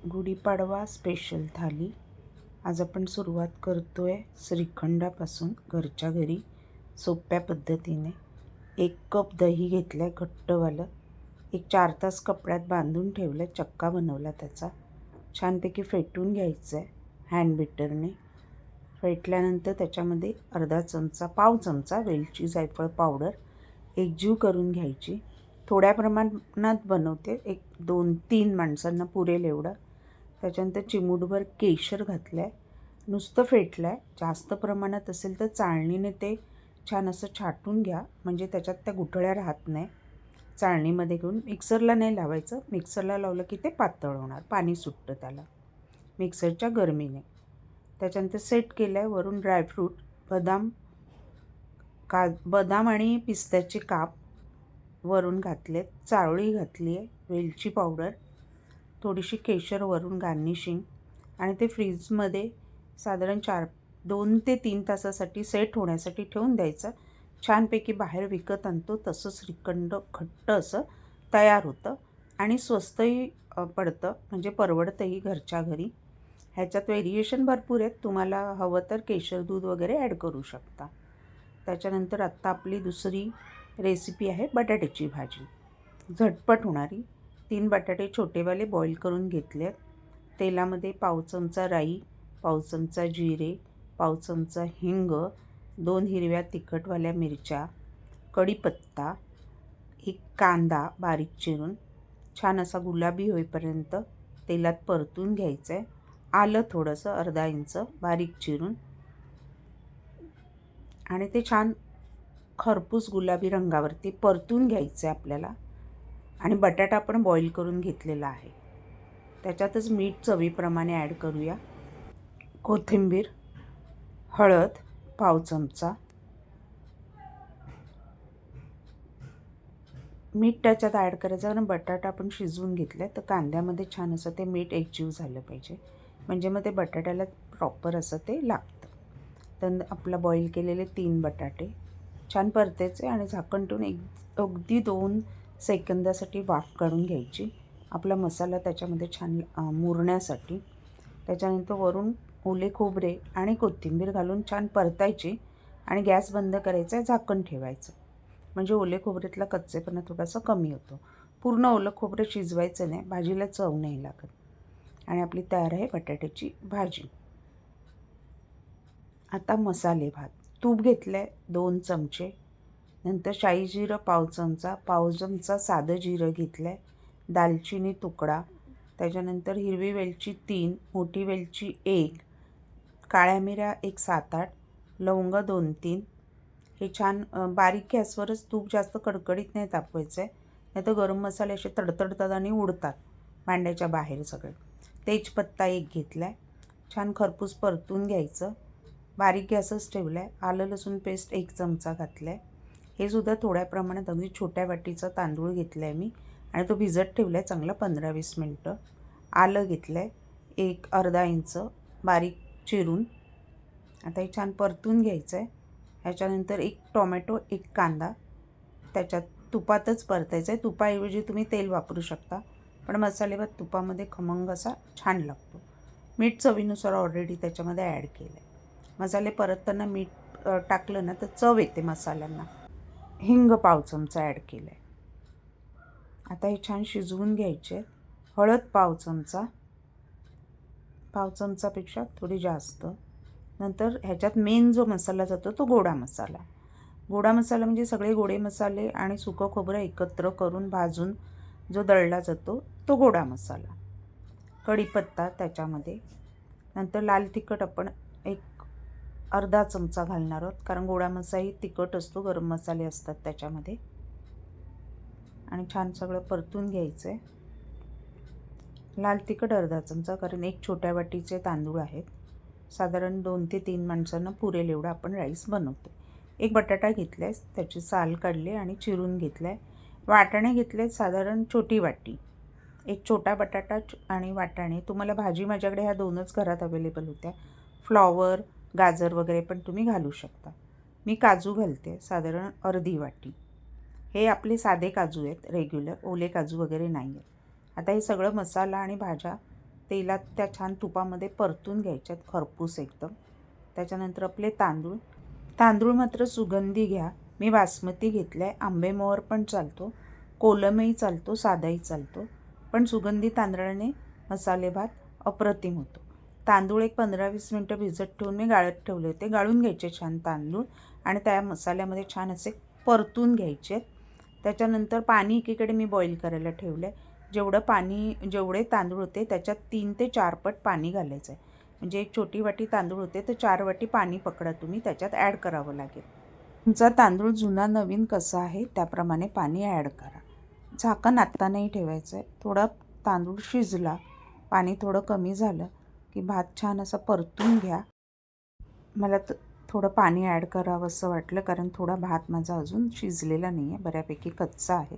Gudi Padwa special थाली. आज आपण सुरुवात करतोय श्रीखंडापासून घरच्या घरी सोप्या पद्धतीने. 1 कप दही घेतलं आहे घट्टवालं. एक 4 तास कपड्यात बांधून ठेवलं, चक्का बनवला त्याचा. छानपैकी फेटून घ्यायचं आहे हँड बीटरने. फेटल्यानंतर त्याच्यामध्ये अर्धा चमचा, पाव चमचा वेलची जायफळ पावडर एकजीव करून घ्यायची. थोड्या प्रमाणात बनवते, 1 2 3 माणसांना पुरेल एवढं. त्याच्यानंतर चिमूटभर केशर घातलं आहे, नुसतं फेटलं आहे. जास्त प्रमाणात असेल तर चाळणीने ते छान असं छाटून घ्या, म्हणजे त्याच्यात त्या गुठळ्या राहत नाही. चाळणीमध्ये घेऊन मिक्सरला नाही लावायचं, मिक्सरला लावलं की ते पातळ होणार, पाणी सुटतं त्याला मिक्सरच्या गरमीने. त्याच्यानंतर सेट केलं आहे. वरून ड्रायफ्रूट, बदाम आणि पिस्त्याचे काप वरून घातलेत, चारोळी घातली आहे, वेलची पावडर, थोडीशी केशर वरून गार्निशिंग. आणि ते फ्रीजमध्ये साधारण 2 ते 3 तासासाठी सेट होण्यासाठी ठेवून द्यायचं. छानपैकी बाहेर विकत आणतो तसं श्रीखंड घट्ट असं तयार होतं आणि स्वस्तही पडतं, म्हणजे परवडतंही घरच्या घरी. ह्याच्यात व्हेरिएशन भरपूर आहेत, तुम्हाला हवं तर केशर दूध वगैरे ॲड करू शकता. त्याच्यानंतर आत्ता आपली दुसरी रेसिपी आहे बटाट्याची भाजी, झटपट होणारी. 3 बटाटे छोटेवाले बॉईल करून घेतले आहेत. तेलामध्ये पाव चमचा राई, पाव चमचा जिरे, पाव चमचा हिंग, 2 हिरव्या तिखटवाल्या मिरच्या, कढीपत्ता, 1 कांदा बारीक चिरून छान असा गुलाबी होईपर्यंत तेलात परतून घ्यायचं आहे. आलं थोडंसं अर्धा इंच बारीक चिरून, आणि ते छान खरपूस गुलाबी रंगावरती परतून घ्यायचं आहे आपल्याला. आणि बटाटा आपण बॉईल करून घेतलेला आहे. त्याच्यातच मीठ चवीप्रमाणे ॲड करूया. कोथिंबीर, हळद पाव चमचा, मीठ त्याच्यात ॲड करायचं, कारण बटाटा आपण शिजवून घेतलं आहे तर कांद्यामध्ये छान असं ते मीठ एकजीव झालं पाहिजे, म्हणजे मग ते बटाट्याला प्रॉपर असं ते लागतं. तर आपला बॉईल केलेले 3 बटाटे छान परतायचे आणि झाकण ठेवून अगदी 2 सेकंदासाठी वाफ काढून घ्यायची, आपला मसाला त्याच्यामध्ये छान मुरण्यासाठी. त्याच्यानंतर वरून ओले खोबरे आणि कोथिंबीर घालून छान परतायची आणि गॅस बंद करायचा आहे, झाकण ठेवायचं, म्हणजे ओले खोबऱ्यातला कच्चेपणा थोडासा कमी होतो. पूर्ण ओलं खोबरं शिजवायचं नाही, भाजीला चव नाही लागत. आणि आपली तयार आहे बटाट्याची भाजी. आता मसाले भात. तूप घेतलं आहे 2 चमचे, नंतर शाई जिरं पाव चमचा साधं जिरं घेतलं आहे, दालचिनी तुकडा, त्याच्यानंतर हिरवी वेलची 3, मोठी वेलची 1, काळ्या मिऱ्या 1 7-8, लवंग 2-3. हे छान बारीक गॅसवरच, तूप जास्त कडकडीत नाही तापवायचं आहे, नाही तर गरम मसाले असे तडतडतात आणि उडतात भांड्याच्या बाहेर सगळे. तेजपत्ता 1 घेतला आहे, छान खरपूस परतून घ्यायचं, बारीक गॅसच ठेवला आहे. आलं लसूण पेस्ट 1 चमचा घातला आहे. हे सुद्धा थोड्या प्रमाणात, अगदी छोट्या वाटीचा तांदूळ घेतला आहे मी आणि तो भिजत ठेवला आहे चांगला 15-20 मिनटं. आलं घेतलं आहे 1 अर्धा इंच बारीक चिरून. आता हे छान परतून घ्यायचं आहे. ह्याच्यानंतर 1 टोमॅटो, 1 कांदा त्याच्यात तुपातच परतायचं आहे. तुपाऐवजी तुम्ही तेल वापरू शकता, पण मसाले भात तुपामध्ये खमंग असा छान लागतो. मीठ चवीनुसार ऑलरेडी त्याच्यामध्ये ॲड केलं आहे. मसाले परतताना मीठ टाकलं ना तर चव येते मसाल्यांना. हिंग पाव चमचा ॲड केलं आहे. आता हे छान शिजवून घ्यायचे. हळद पाव चमचापेक्षा थोडी जास्त. नंतर ह्याच्यात मेन जो मसाला जातो तो गोडा मसाला. गोडा मसाला म्हणजे सगळे गोडे मसाले आणि सुकं खोबरं एकत्र करून भाजून जो दळला जातो तो गोडा मसाला. कढीपत्ता त्याच्यामध्ये. नंतर लाल तिखट आपण 1 अर्धा चमचा घालणार आहोत, कारण गोडा मसालाही तिखट असतो, गरम मसाले असतात त्याच्यामध्ये. आणि छान सगळं परतून घ्यायचं आहे. लाल तिखट अर्धा चमचा, कारण 1 छोट्या वाटीचे तांदूळ आहेत. साधारण 2 ते 3 माणसांना पुरेल एवढा आपण राईस बनवतो. एक बटाटा घेतला आहे, त्याची साल काढली आणि चिरून घेतला आहे. वाटाणे घेतले साधारण छोटी वाटी. एक छोटा बटाटा आणि वाटाणे. तुम्हाला भाजी माझ्याकडे ह्या 2च घरात अवेलेबल होत्या. फ्लॉवर, गाजर वगैरे पण तुम्ही घालू शकता. मी काजू घालते साधारण अर्धी वाटी. हे आपले साधे काजू आहेत रेग्युलर, ओले काजू वगैरे नाही आहेत. आता हे सगळं मसाला आणि भाज्या तेलात त्या छान तुपामध्ये परतून घ्यायच्यात खरपूस एकदम. त्याच्यानंतर आपले तांदूळ. तांदूळ मात्र सुगंधी घ्या. मी बासमती घेतला आहे. आंबेमोहर पण चालतो, कोलमही चालतो, साधाही चालतो, पण सुगंधी तांदळाने मसाले भात अप्रतिम होतो. तांदूळ एक 15-20 मिनटं भिजत ठेवून मी गाळत ठेवले होते. गाळून घ्यायचे छान तांदूळ आणि त्या मसाल्यामध्ये छान असे परतून घ्यायचे. त्याच्यानंतर पाणी एकीकडे मी बॉईल करायला ठेवलं आहे. जेवढे तांदूळ होते त्याच्यात 3 ते 4 पट पाणी घालायचं आहे. म्हणजे एक छोटी वाटी तांदूळ होते तर 4 वाटी पाणी पकडा तुम्ही, त्याच्यात ॲड करावं लागेल. तुमचा तांदूळ जुना नवीन कसा आहे त्याप्रमाणे पाणी ॲड करा. झाकण आत्ता नाही ठेवायचं आहे. थोडा तांदूळ शिजला, पाणी थोडं कमी झालं की भात छान असा परतून घ्या. मला थोडं पाणी ॲड करावं असं वाटलं कारण थोडा भात माझा अजून शिजलेला नाही आहे, बऱ्यापैकी कच्चा आहे.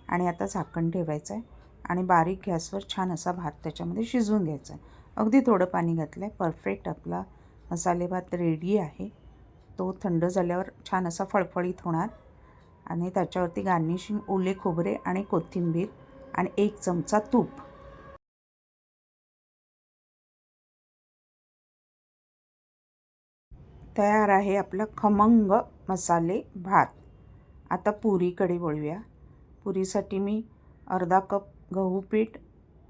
आणि आता झाकण ठेवायचं आहे आणि बारीक गॅसवर छान असा भात त्याच्यामध्ये शिजवून घ्यायचा आहे. अगदी थोडं पाणी घातलं आहे. परफेक्ट आपला मसाले भात रेडी आहे. तो थंड झाल्यावर छान असा फळफळीत होणार आणि त्याच्यावरती गार्निशिंग ओले खोबरे आणि कोथिंबीर आणि 1 चमचा तूप. तयार आहे आपला खमंग मसाले भात. आता पुरीकडे वळूया. पुरीसाठी मी अर्धा कप गहू पीठ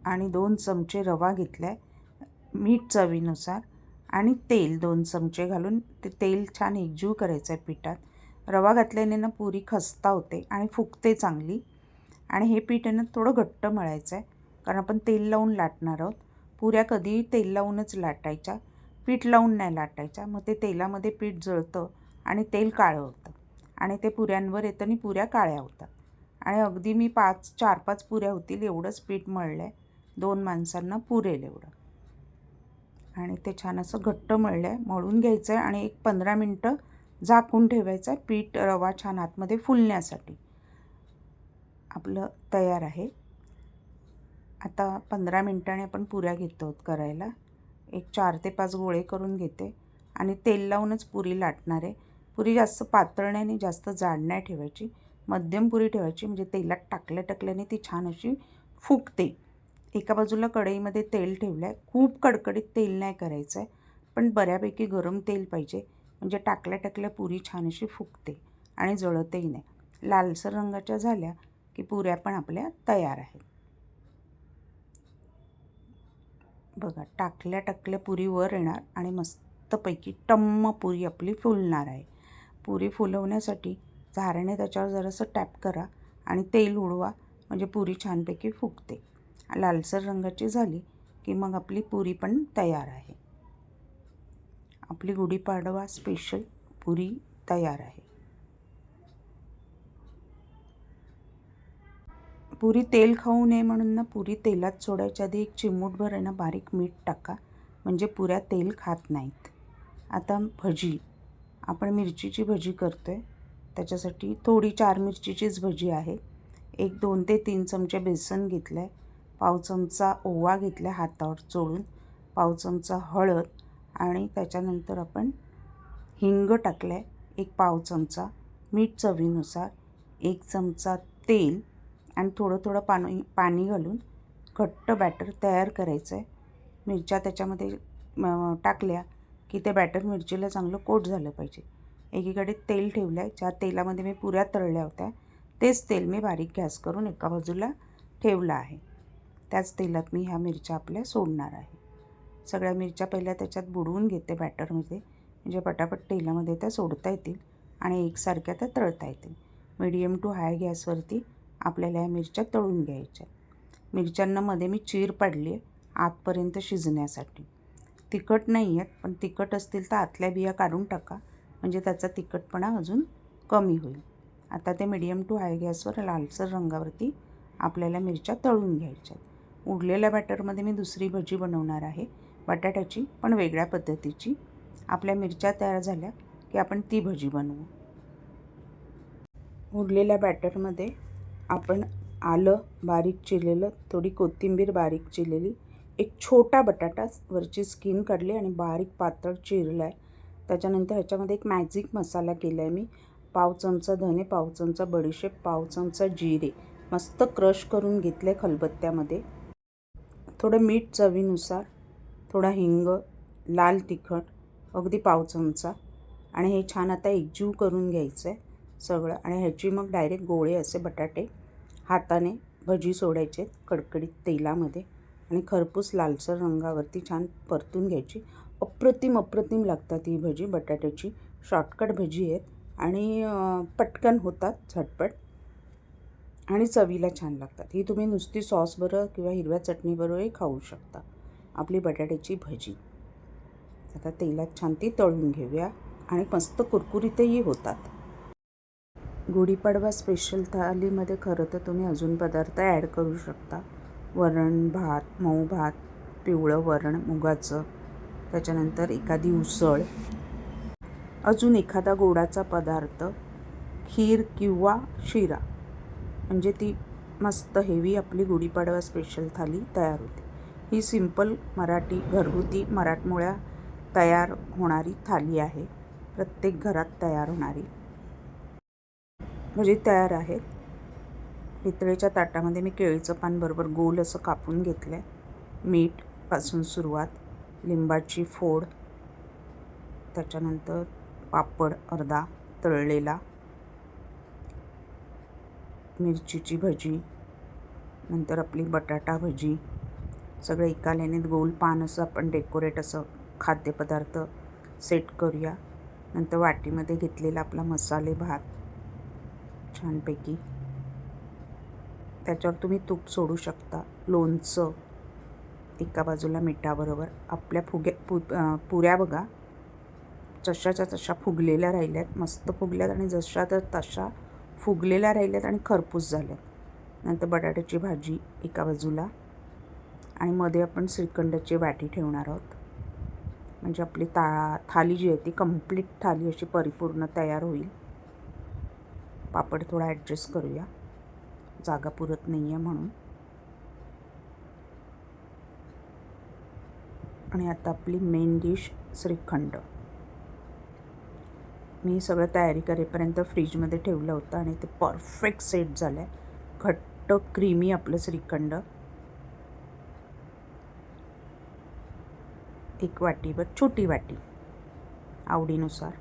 आणि 2 चमचे रवा घेतला आहे. मीठ चवीनुसार आणि तेल 2 चमचे घालून ते तेल छान एकजीव करायचं आहे पिठात. रवा घातल्याने ना पुरी खस्ता होते आणि फुगते चांगली. आणि हे पीठ आहे ना थोडं घट्ट मळायचं आहे कारण आपण तेल लावून लाटणार आहोत. पुऱ्या कधीही तेल लावूनच लाटायच्या, पीठ लावून नाही लाटायच्या. मग ते तेलामध्ये पीठ जळतं आणि तेल काळं होतं आणि ते पुऱ्यांवर येतं आणि पुऱ्या काळ्या होतात. आणि अगदी मी 4-5 पुऱ्या होतील एवढंच पीठ मळलं आहे. 2 माणसांना पुरेल एवढं. आणि ते छान असं घट्ट मळलं आहे. मळून घ्यायचं आहे आणि एक 15 मिनटं झाकून ठेवायचं आहे पीठ रवा छान आतमध्ये फुलण्यासाठी. आपलं तयार आहे. आता 15 मिनटाने आपण पुऱ्या घेतो आहोत करायला. एक 4 ते 5 गोळे करून घेते आणि तेल लावूनच पुरी लाटणार आहे. पुरी जास्त पातळ नाही आणि जास्त जाड नाही ठेवायची, मध्यम पुरी ठेवायची म्हणजे तेलात टाकल्याने ती छान अशी फुगते. एका बाजूला कढईमध्ये तेल ठेवलं आहे. खूप कडकडीत तेल नाही करायचं आहे, पण बऱ्यापैकी गरम तेल पाहिजे म्हणजे टाकल्या पुरी छान अशी फुगते आणि जळतही नाही. लालसर रंगाच्या झाल्या की पुऱ्या पण आपल्या तयार आहेत. बघा टाकल्या पुरी वर येणार आणि मस्तपैकी टम्म पुरी आपली फुलणार आहे. पुरी फुलवण्यासाठी झाऱ्याने त्याच्यावर जरासं टॅप करा आणि तेल उडवा म्हणजे पुरी छानपैकी फुगते. लालसर रंगाची झाली की मग आपली पुरी पण तयार आहे. आपली गुढीपाडवा स्पेशल पुरी तयार आहे. पुरी तेल खाऊ नये म्हणून ना पुरी तेलात सोडायच्या आधी एक चिमूटभर आहे ना बारीक मीठ टाका म्हणजे पुऱ्या तेल खात नाहीत. आता भजी. आपण मिरचीची भजी करतो आहे त्याच्यासाठी थोडी 4 मिरचीचीच भजी आहे. एक 2 ते 3 चमचे बेसन घेतलं आहे. पाव चमचा ओवा घेतला हातावर चोळून, पाव चमचा हळद आणि त्याच्यानंतर आपण हिंग टाकलं आहे एक पाव चमचा, मीठ चवीनुसार, 1 चमचा तेल आणि थोडं पाणी घालून घट्ट बॅटर तयार करायचं आहे. मिरच्या त्याच्यामध्ये टाकल्या की ते बॅटर मिरचीला चांगलं कोट झालं पाहिजे. एकीकडे तेल ठेवलं आहे. ज्या तेलामध्ये मी पुऱ्या तळल्या होत्या तेच तेल मी बारीक गॅस करून एका बाजूला ठेवलं आहे. त्याच तेलात मी ह्या मिरच्या आपल्या सोडणार आहे. सगळ्या मिरच्या पहिल्या त्याच्यात बुडवून घेते बॅटरमध्ये म्हणजे पटापट तेलामध्ये त्या सोडता येतील आणि एकसारख्या त्या तळता येतील. मीडियम टू हाय गॅसवरती आपल्याला ह्या मिरच्या तळून घ्यायच्या. मिरच्यांना मध्ये मी चीर पाडली आहे आतपर्यंत शिजण्यासाठी. तिखट नाही आहेत पण तिखट असतील तर आतल्या बिया काढून टाका म्हणजे त्याचा तिखटपणा अजून कमी होईल. आता ते मीडियम टू हाय गॅसवर लालसर रंगावरती आपल्याला मिरच्या तळून घ्यायच्या. उरलेल्या बॅटरमध्ये मी दुसरी भजी बनवणार आहे. बटाट्याची पण वेगळ्या पद्धतीची. आपल्या मिरच्या तयार झाल्या की आपण ती भजी बनवू. उरलेल्या बॅटरमध्ये आपण आलं बारीक चिरलेलं, थोडी कोथिंबीर बारीक चिरलेली, एक छोटा बटाटा वरची स्किन काढली आणि बारीक पातळ चिरला आहे. त्याच्यानंतर ह्याच्यामध्ये एक मॅजिक मसाला केला आहे मी. पाव चमचा धने, पाव चमचा बडीशेप, पाव चमचा जिरे मस्त क्रश करून घेतले खलबत्त्यामध्ये. थोडं मीठ चवीनुसार, थोडा हिंग, लाल तिखट अगदी पाव चमचा. आणि हे छान आता एकजीव करून घ्यायचं आहे सगळं. आणि ह्याची मग डायरेक्ट गोळे असे बटाटे हाताने भजी सोडायचे कडकडीत तेलामध्ये आणि खरपूस लालसर रंगावरती छान परतून घ्यायची. अप्रतिम लागतात ही भजी बटाट्याची. शॉर्टकट भजी आहेत आणि पटकन होतात झटपट आणि चवीला छान लागतात. ही तुम्ही नुसती सॉसबरोबर किंवा हिरव्या चटणीबरोबरही खाऊ शकता. आपली बटाट्याची भजी आता तेलात छान ती तळून घेऊया आणि मस्त कुरकुरीतही होतात. गुढीपाडवा स्पेशल थालीमध्ये खरं तर तुम्ही अजून पदार्थ ॲड करू शकता. वरण भात, मऊ भात, पिवळं वरण मुगाचं, त्याच्यानंतर एखादी उसळ, अजून एखादा गोडाचा पदार्थ, खीर किंवा शिरा, म्हणजे ती मस्त हेवी आपली गुढीपाडवा स्पेशल थाली तयार होते. ही सिंपल मराठी घरगुती मराठमोळ्या तयार होणारी थाली आहे. प्रत्येक घरात तयार होणारी भजी तयार आहेत. पितळेच्या ताटामध्ये मी केळीचं पान बरोबर गोल असं कापून घेतलं आहे. मीठ पासून सुरुवात, लिंबाची फोड, त्याच्यानंतर पापड अर्धा तळलेला, मिरचीची भजी, नंतर आपली बटाटा भजी, सगळं एका लाईनीत गोल पान असं आपण डेकोरेट असं खाद्यपदार्थ सेट करूया. नंतर वाटीमध्ये घेतलेला आपला मसाले भात छानपैकी, त्याच्यावर तुम्ही तूप सोडू शकता. लोणचं एका बाजूला मिठाबरोबर. आपल्या पुऱ्या बघा जशाच्या तशा फुगलेल्या राहिल्यात, मस्त फुगल्यात आणि जशा तर तशा फुगलेल्या राहिल्यात आणि खरपूस झाल्यात. नंतर बटाट्याची भाजी एका बाजूला आणि मध्ये आपण श्रीखंडाची वाटी ठेवणार आहोत. म्हणजे आपली थाली जी आहे ती कंप्लीट थाली अशी परिपूर्ण तयार होईल. पापड थोडा ॲडजस्ट करूया, जागा पुरत नाही आहे म्हणून. आणि आता आपली मेन डिश श्रीखंड. मी सगळं तयारी करेपर्यंत फ्रीजमध्ये ठेवलं होतं आणि ते परफेक्ट सेट झालं आहे. घट्ट क्रीमी आपलं श्रीखंड. एक वाटीभर, छोटी वाटी आवडीनुसार.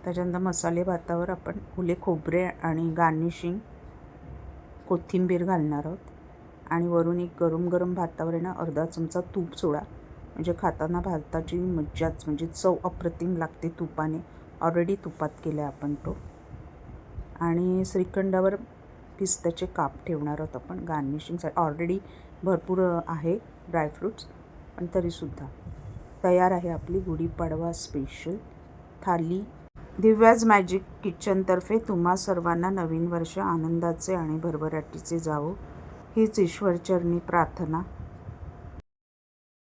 त्याच्यानंतर मसाले भातावर आपण ओले खोबरे आणि गार्निशिंग कोथिंबीर घालणार आहोत. आणि वरून एक गरम गरम भातावर आहे ना अर्धा चमचा तूप सोडा. म्हणजे खाताना भाताची मज्जाच, म्हणजे चव अप्रतिम लागते तुपाने. ऑलरेडी तुपात केला आहे आपण तो. आणि श्रीखंडावर पिस्त्याचे काप ठेवणार आहोत आपण गार्निशिंगसाठी. ऑलरेडी भरपूर आहे ड्रायफ्रूट्स, पण तरीसुद्धा तयार आहे आपली गुढीपाडवा स्पेशल थाली. दिव्याज मॅजिक किचनतर्फे तुम्हा सर्वांना नवीन वर्ष आनंदाचे आणि भरभराटीचे जावो हीच ईश्वरचरणी प्रार्थना.